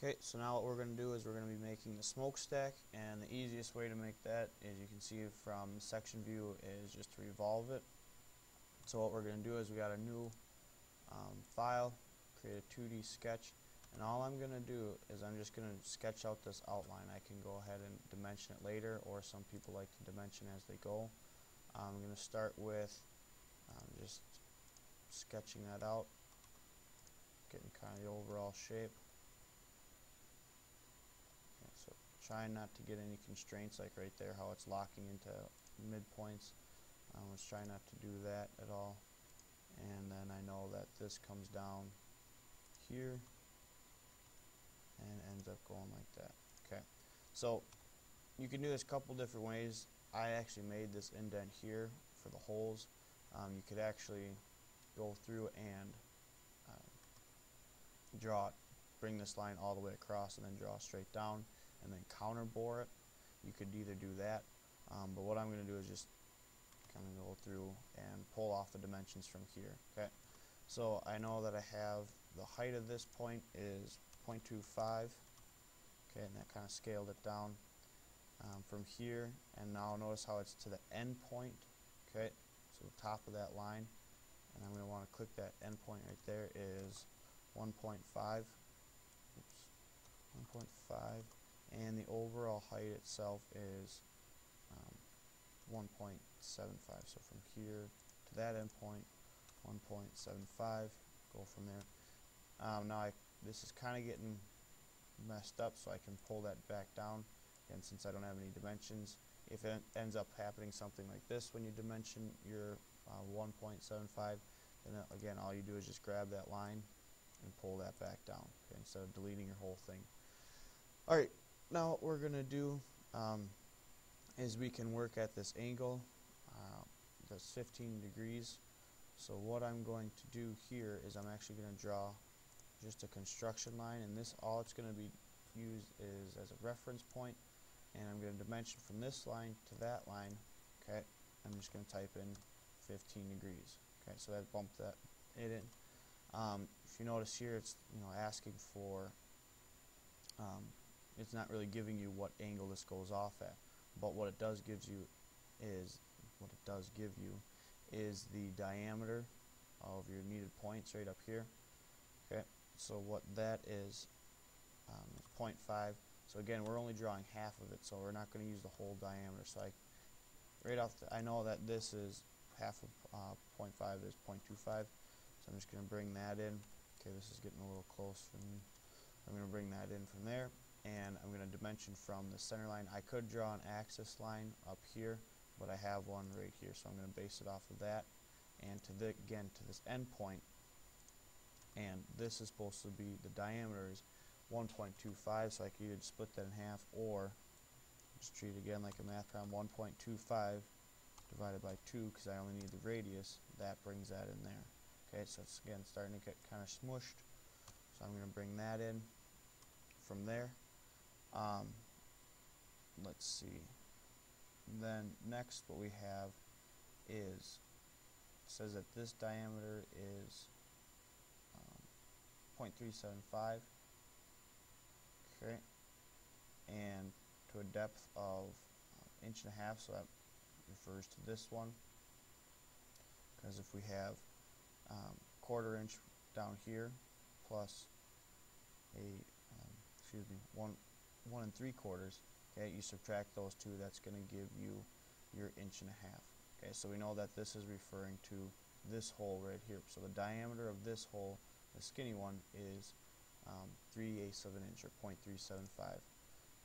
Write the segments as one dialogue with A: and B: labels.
A: Okay, so now what we're going to do is we're going to be making the smokestack, and the easiest way to make that, as you can see from section view, is just to revolve it. So what we're going to do is we got a new file, create a 2D sketch, and all I'm going to do is I'm just going to sketch out this outline. I can go ahead and dimension it later, or some people like to dimension as they go. I'm going to start with just sketching that out, getting kind of the overall shape. So trying not to get any constraints like right there, how it's locking into midpoints. Let's try not to do that at all. And then I know that this comes down here and ends up going like that. Okay, so you can do this a couple different ways. I actually made this indent here for the holes. You could actually go through and bring this line all the way across and then draw straight down and then counter bore it. You could either do that, but what I'm going to do is just kind of go through and pull off the dimensions from here. Okay, so I know that I have the height of this point is 0.25. Okay, and that kind of scaled it down from here, and now notice how it's to the end point. Okay, so the top of that line, and I'm going to want to click that end point right there is 1.5. Oops, 1.5, and the overall height itself is 1.75. So from here to that end point, 1.75. Go from there. Now this is kind of getting messed up, so I can pull that back down. And since I don't have any dimensions, if it ends up happening something like this when you dimension your 1.75, then again all you do is just grab that line and pull that back down, okay, instead of deleting your whole thing. Alright, now what we're going to do is we can work at this angle that's 15 degrees. So what I'm going to do here is I'm actually going to draw just a construction line, and this, all it's going to be used is as a reference point, and I'm going to dimension from this line to that line. Okay, I'm just going to type in 15 degrees. Okay, so that bumped it in. If you notice here, it's asking for it's not really giving you what angle this goes off at, but what it does give you is the diameter of your needed points right up here. Okay, so what that is 0.5. So again, we're only drawing half of it, so we're not going to use the whole diameter. So I know that this is half of 0.5 is 0.25, so I'm just going to bring that in. Okay, this is getting a little close for me. I'm going to bring that in from there, and I'm going to dimension from the center line. I could draw an axis line up here, but I have one right here, so I'm going to base it off of that, and again to this end point, and this is supposed to be, the diameter is 1.25, so I could either split that in half or just treat it again like a math problem. 1.25 divided by 2, because I only need the radius, that brings that in there. Okay, so it's again starting to get kind of smushed, so I'm going to bring that in from there. Let's see. Then next what we have is, it says that this diameter is 0.375. Okay, and to a depth of 1.5 inches, so that refers to this one, because if we have 1/4 inch down here plus a 1 3/4, okay, you subtract those two, that's going to give you your 1.5 inches. Okay, so we know that this is referring to this hole right here. So the diameter of this hole, the skinny one, is 3/8 of an inch, or 0.375.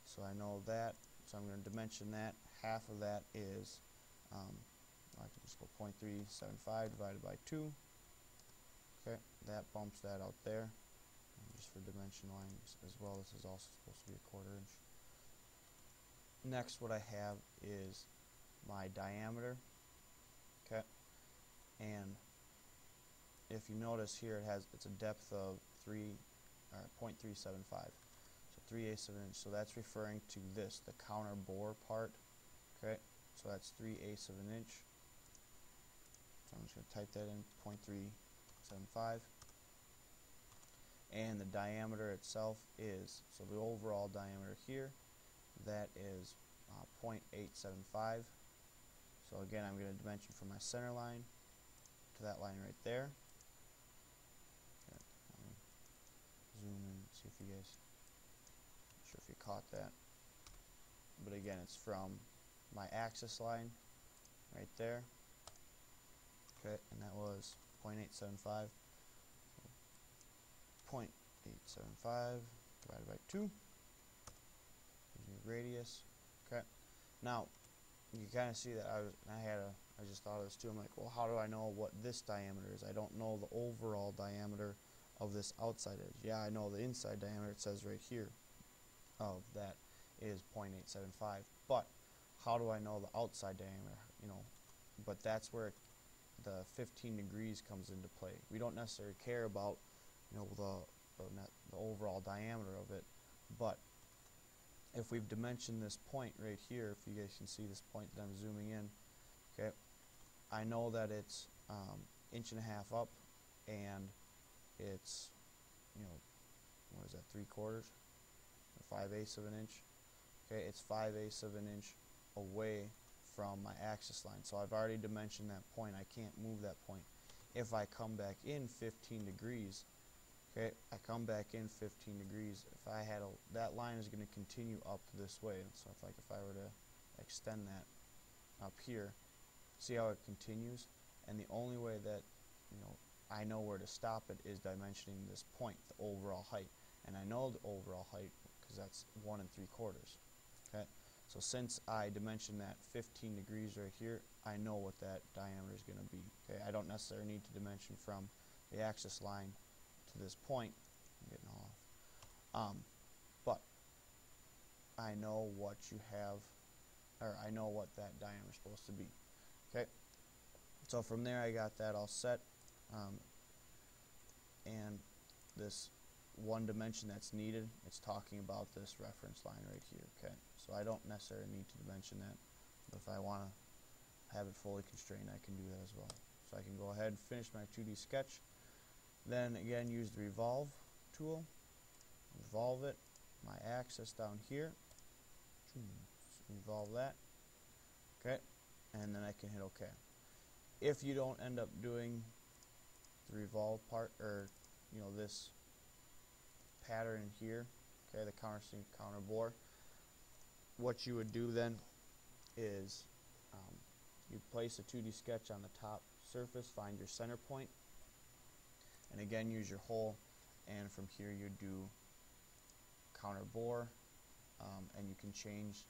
A: So I know that, so I'm going to dimension that. Half of that is I can just go 0.375 divided by 2. Okay, that bumps that out there. And just for dimension lines as well, this is also supposed to be 1/4 inch. Next, what I have is my diameter. Okay, and if you notice here, it's a depth of 0.375, so 3/8 of an inch. So that's referring to this, the counter bore part. Okay, so that's 3/8 of an inch. So I'm just going to type that in, 0.375. and the diameter itself is, so the overall diameter here, that is 0.875. So again, I'm going to dimension from my center line to that line right there. Okay, let me zoom in, see if you guys, not sure if you caught that. But again, it's from my axis line right there. Okay, and that was 0.875. 0.875 divided by 2 is your radius. Okay, now you kind of see that I just thought of this too. I'm like, well, how do I know what this diameter is? I don't know the overall diameter of this outside edge. Yeah, I know the inside diameter, it says right here, of that is 0.875, but how do I know the outside diameter? But that's where the 15 degrees comes into play. We don't necessarily care about the overall diameter of it, but if we've dimensioned this point right here, if you guys can see this point that I'm zooming in, okay, I know that it's 1.5 inches up, and it's, what is that, 3/4 or 5/8 of an inch? Okay, it's 5/8 of an inch away from my axis line. So I've already dimensioned that point. I can't move that point. If I come back in 15 degrees, okay, I come back in 15 degrees. If I had that line is going to continue up this way. So if I were to extend that up here, see how it continues? And the only way that I know where to stop it is dimensioning this point, the overall height. And I know the overall height because that's 1 3/4. Okay, so since I dimensioned that 15 degrees right here, I know what that diameter is going to be. Okay, I don't necessarily need to dimension from the axis line to this point. I'm getting off. But I know what you have, or I know what that diameter is supposed to be. Okay, so from there I got that all set, and this one dimension that's needed, it's talking about this reference line right here. Okay, so I don't necessarily need to dimension that, but if I want to have it fully constrained, I can do that as well. So I can go ahead and finish my 2D sketch, then again use the revolve tool, revolve it, my axis down here, revolve that, okay, and then I can hit OK. If you don't end up doing the revolve part, or this pattern here, okay, the countersink, counter bore, what you would do then is you place a 2D sketch on the top surface, find your center point, and again use your hole, and from here you do counter bore, and you can change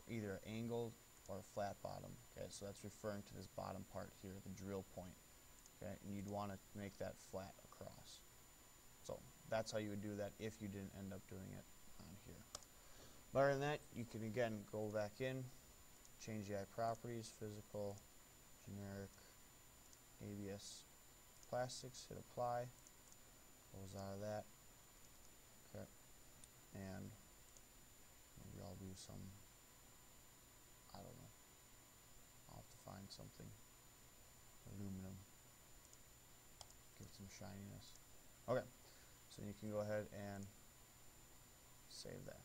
A: either angled or flat bottom. Okay, so that's referring to this bottom part here, the drill point. Okay, and you'd want to make that flat across. So that's how you would do that if you didn't end up doing it on here. But other than that, you can again go back in, change the eye properties, physical, generic, ABS plastics, hit apply, close out of that. Okay, and maybe I'll do some, I don't know, I'll have to find something, aluminum, give it some shininess. Okay, so you can go ahead and save that.